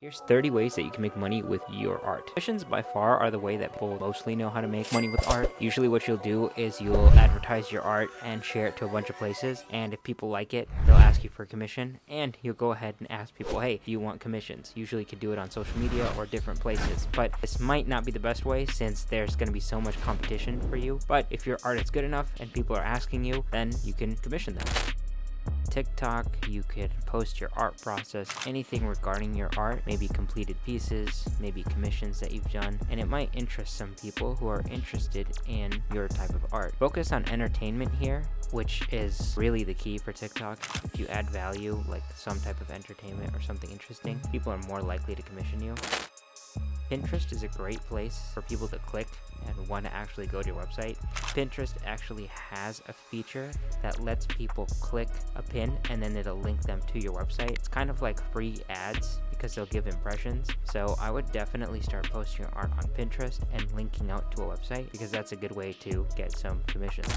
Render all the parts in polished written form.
Here's 30 ways that you can make money with your art. Commissions by far are the way that people mostly know how to make money with art. Usually what you'll do is you'll advertise your art and share it to a bunch of places, and if people like it, they'll ask you for a commission, and you'll go ahead and ask people, hey, do you want commissions? Usually you could do it on social media or different places, but this might not be the best way since there's going to be so much competition for you. But if your art is good enough and people are asking you, then you can commission them. TikTok, you could post your art process, anything regarding your art, maybe completed pieces, maybe commissions that you've done, and it might interest some people who are interested in your type of art. Focus on entertainment here, which is really the key for TikTok. If you add value, like some type of entertainment or something interesting, people are more likely to commission you. Pinterest is a great place for people to click and want to actually go to your website. Pinterest actually has a feature that lets people click a pin and then it'll link them to your website. It's kind of like free ads because they'll give impressions. So I would definitely start posting your art on Pinterest and linking out to a website because that's a good way to get some commissions.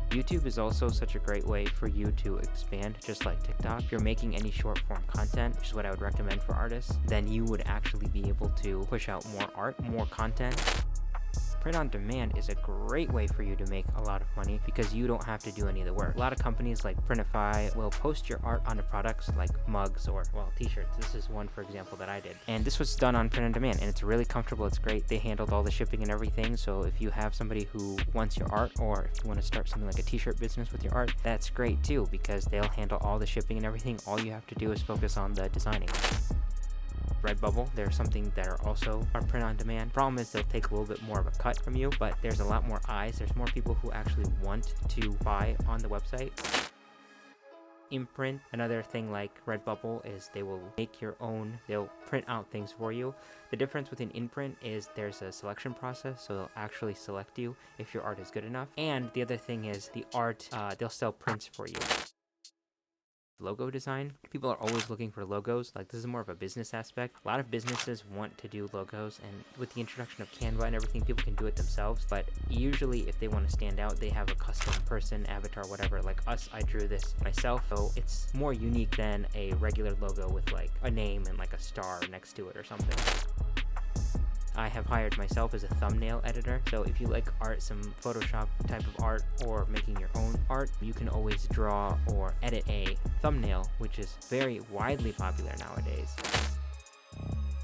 YouTube is also such a great way for you to expand, just like TikTok. If you're making any short form content, which is what I would recommend for artists, then you would actually be able to push out more art, more content. Print on demand is a great way for you to make a lot of money because you don't have to do any of the work. A lot of companies like Printify will post your art onto products like mugs or, well, t-shirts. This is one, for example, that I did. And this was done on print on demand, and it's really comfortable. It's great. They handled all the shipping and everything. So if you have somebody who wants your art, or if you want to start something like a t-shirt business with your art, that's great too because they'll handle all the shipping and everything. All you have to do is focus on the designing. Redbubble, there's something that are also print on demand. Problem is they'll take a little bit more of a cut from you, but there's a lot more eyes. There's more people who actually want to buy on the website. Imprint, another thing like Redbubble is they will make your own, they'll print out things for you. The difference with an imprint is there's a selection process, so they'll actually select you if your art is good enough. And the other thing is the art, they'll sell prints for you. Logo design, people are always looking for logos. Like, this is more of a business aspect. A lot of businesses want to do logos, and with the introduction of Canva and everything, people can do it themselves. But usually if they want to stand out, they have a custom person, avatar, whatever. Like us, I drew this myself, so it's more unique than a regular logo with like a name and like a star next to it or something. I have hired myself as a thumbnail editor, so if you like art, some Photoshop type of art, or making your own art, you can always draw or edit a thumbnail, which is very widely popular nowadays.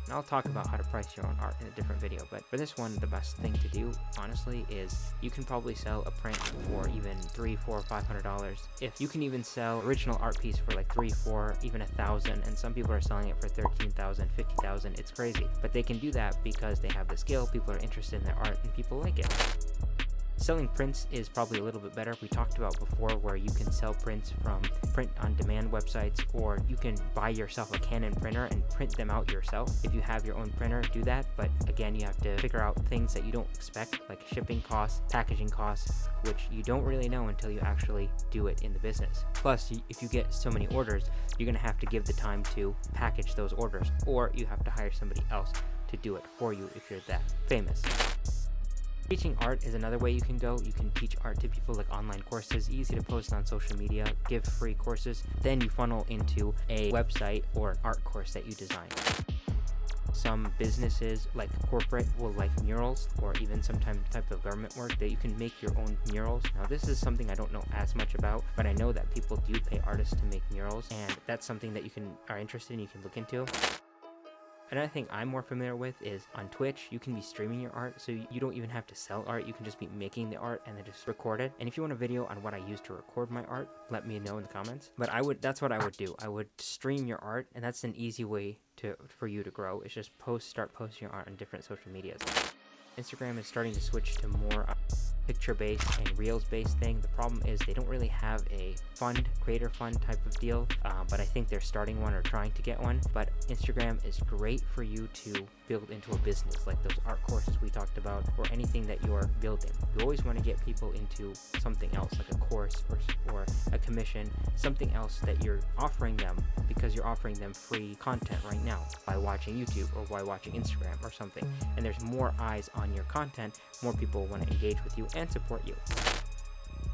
And I'll talk about how to price your own art in a different video, but for this one, the best thing to do, honestly, is you can probably sell a print for even $300, $400, $500. If you can even sell original art piece for like $3,000, $4,000, even $1,000, and some people are selling it for $13,000, $50,000. It's crazy, but they can do that because they have the skill. People are interested in their art, and people like it. Selling prints is probably a little bit better. We talked about before where you can sell prints from print-on-demand websites, or you can buy yourself a Canon printer and print them out yourself. If you have your own printer, do that. But again, you have to figure out things that you don't expect, like shipping costs, packaging costs, which you don't really know until you actually do it in the business. Plus, if you get so many orders, you're going to have to give the time to package those orders, or you have to hire somebody else to do it for you if you're that famous. Teaching art is another way you can go. You can teach art to people, like online courses, easy to post on social media, give free courses. Then you funnel into a website or an art course that you design. Some businesses, like corporate, will like murals, or even sometimes type of government work that you can make your own murals. Now, this is something I don't know as much about, but I know that people do pay artists to make murals, and that's something that you are interested in, you can look into. Another thing I'm more familiar with is on Twitch, you can be streaming your art, so you don't even have to sell art. You can just be making the art and then just record it. And if you want a video on what I use to record my art, let me know in the comments. But that's what I would do. I would stream your art, and that's an easy way for you to grow. It's just start posting your art on different social medias. Instagram is starting to switch to more picture-based and reels-based thing. The problem is they don't really have a creator fund type of deal, but I think they're starting one or trying to get one. But Instagram is great for you to build into a business, like those art courses we talked about, or anything that you're building. You always want to get people into something else, like a course or a commission, something else that you're offering them, because you're offering them free content right now by watching YouTube or by watching Instagram or something. And there's more eyes on your content, more people want to engage with you and support you.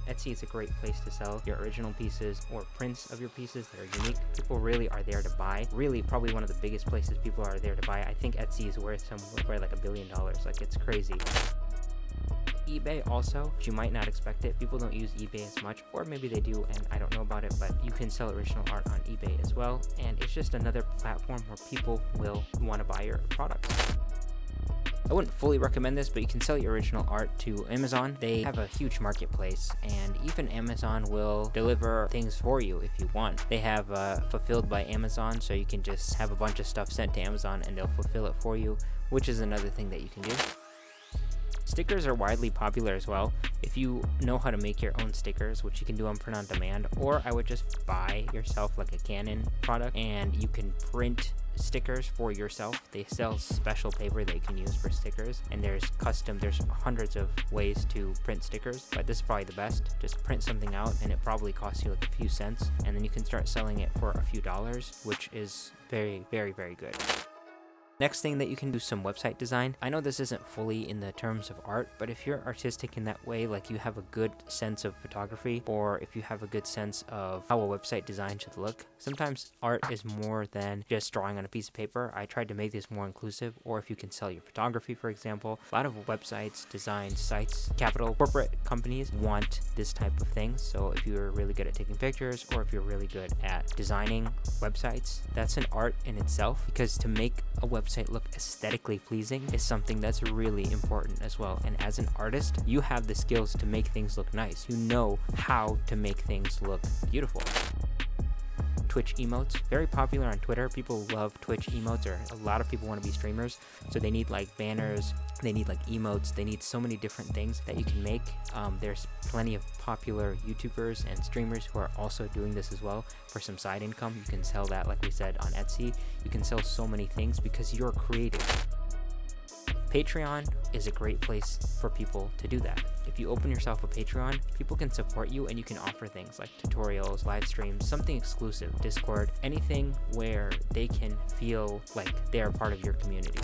Etsy is a great place to sell your original pieces or prints of your pieces that are unique. People really are there to buy. Really, probably one of the biggest places people are there to buy. I think Etsy is worth somewhere like $1 billion. Like, it's crazy. eBay also, you might not expect it. People don't use eBay as much, or maybe they do and I don't know about it, but you can sell original art on eBay as well, and it's just another platform where people will want to buy your products. I wouldn't fully recommend this, but you can sell your original art to Amazon. They have a huge marketplace, and even Amazon will deliver things for you if you want. They have Fulfilled by Amazon, so you can just have a bunch of stuff sent to Amazon and they'll fulfill it for you, which is another thing that you can do. Stickers are widely popular as well. If you know how to make your own stickers, which you can do on print on demand, or I would just buy yourself like a Canon product and you can print stickers for yourself. They sell special paper that you can use for stickers, and there's hundreds of ways to print stickers, but this is probably the best. Just print something out and it probably costs you like a few cents, and then you can start selling it for a few dollars, which is very, very, very good. Next thing that you can do, some website design. I know this isn't fully in the terms of art, but if you're artistic in that way, like you have a good sense of photography, or if you have a good sense of how a website design should look, sometimes art is more than just drawing on a piece of paper. I tried to make this more inclusive, or if you can sell your photography, for example. A lot of websites, design sites, corporate companies want this type of thing. So if you're really good at taking pictures, or if you're really good at designing websites, that's an art in itself, because to make a website look aesthetically pleasing is something that's really important as well. And as an artist, you have the skills to make things look nice. You know how to make things look beautiful. Twitch emotes, very popular on Twitter. People love Twitch emotes, or a lot of people want to be streamers, so they need like banners, they need like emotes, they need so many different things that you can make. There's plenty of popular YouTubers and streamers who are also doing this as well for some side income. You can sell that, like we said, on Etsy. You can sell so many things because you're creative. Patreon is a great place for people to do that. If you open yourself a Patreon, people can support you and you can offer things like tutorials, live streams, something exclusive, Discord, anything where they can feel like they're part of your community.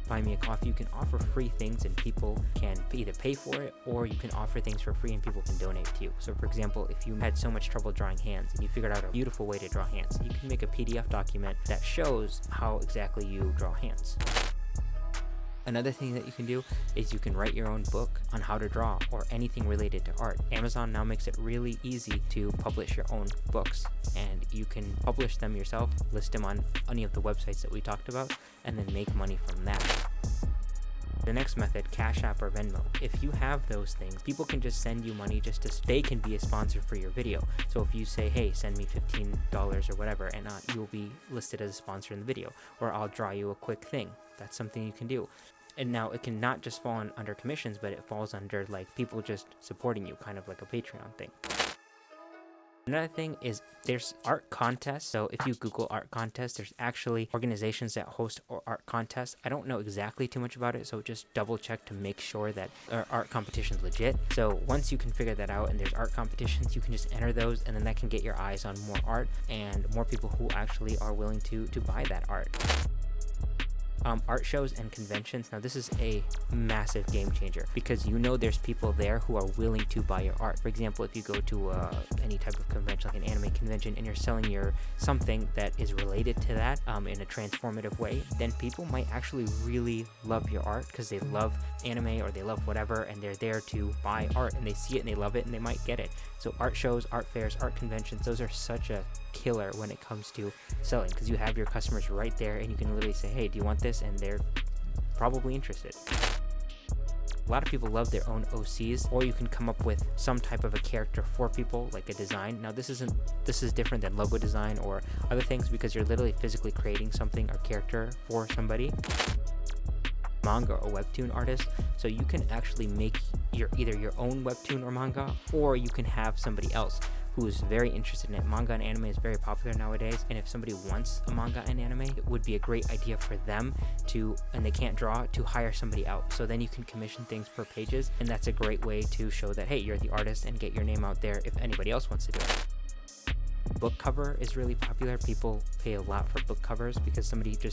Buy Me a Coffee, you can offer free things and people can either pay for it, or you can offer things for free and people can donate to you. So for example, if you had so much trouble drawing hands and you figured out a beautiful way to draw hands, you can make a PDF document that shows how exactly you draw hands. Another thing that you can do is you can write your own book on how to draw or anything related to art. Amazon now makes it really easy to publish your own books, and you can publish them yourself, list them on any of the websites that we talked about, and then make money from that. The next method, Cash App or Venmo. If you have those things, people can just send you money they can be a sponsor for your video. So if you say, hey, send me $15 or whatever, and you'll be listed as a sponsor in the video, or I'll draw you a quick thing. That's something you can do. And now it can not just fall under commissions, but it falls under like people just supporting you, kind of like a Patreon thing. Another thing is there's art contests. So if you Google art contests, there's actually organizations that host art contests. I don't know exactly too much about it, so just double check to make sure that our art competition's legit. So once you can figure that out and there's art competitions, you can just enter those, and then that can get your eyes on more art and more people who actually are willing to buy that art. Art shows and conventions. Now this is a massive game changer because there's people there who are willing to buy your art. For example, if you go to any type of convention, like an anime convention, and you're selling something that is related to that in a transformative way, then people might actually really love your art because they love anime or they love whatever, and they're there to buy art and they see it and they love it and they might get it. So art shows, art fairs, art conventions, those are such a killer when it comes to selling, because you have your customers right there and you can literally say, hey, do you want this? And they're probably interested. A lot of people love their own OCs, or you can come up with some type of a character for people, like a design. Now this is different than logo design or other things, because you're literally physically creating something, a character for somebody. Manga or webtoon artist, so you can actually make either your own webtoon or manga, or you can have somebody else who is very interested in it. Manga and anime is very popular nowadays, and if somebody wants a manga and anime, it would be a great idea for them and they can't draw, to hire somebody out. So then you can commission things per pages, and that's a great way to show that, hey, you're the artist and get your name out there if anybody else wants to do it. book cover is really popular. People pay a lot for book covers because somebody they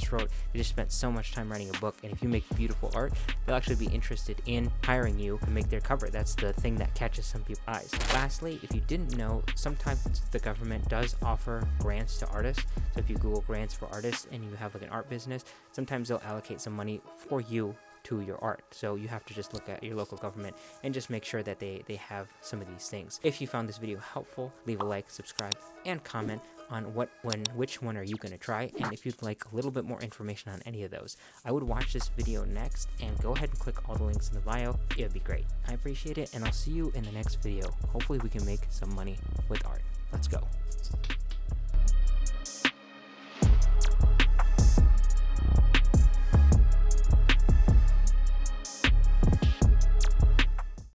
just spent so much time writing a book, and if you make beautiful art, they'll actually be interested in hiring you to make their cover. That's the thing that catches some people's eyes. Lastly, if you didn't know, sometimes the government does offer grants to artists. So if you Google grants for artists and you have like an art business, sometimes they'll allocate some money for you to your art. So you have to just look at your local government and just make sure that they have some of these things. If you found this video helpful, leave a like, subscribe, and comment on which one are you going to try, and if you'd like a little bit more information on any of those. I would watch this video next, and go ahead and click all the links in the bio. It would be great. I appreciate it, and I'll see you in the next video. Hopefully we can make some money with art. Let's go.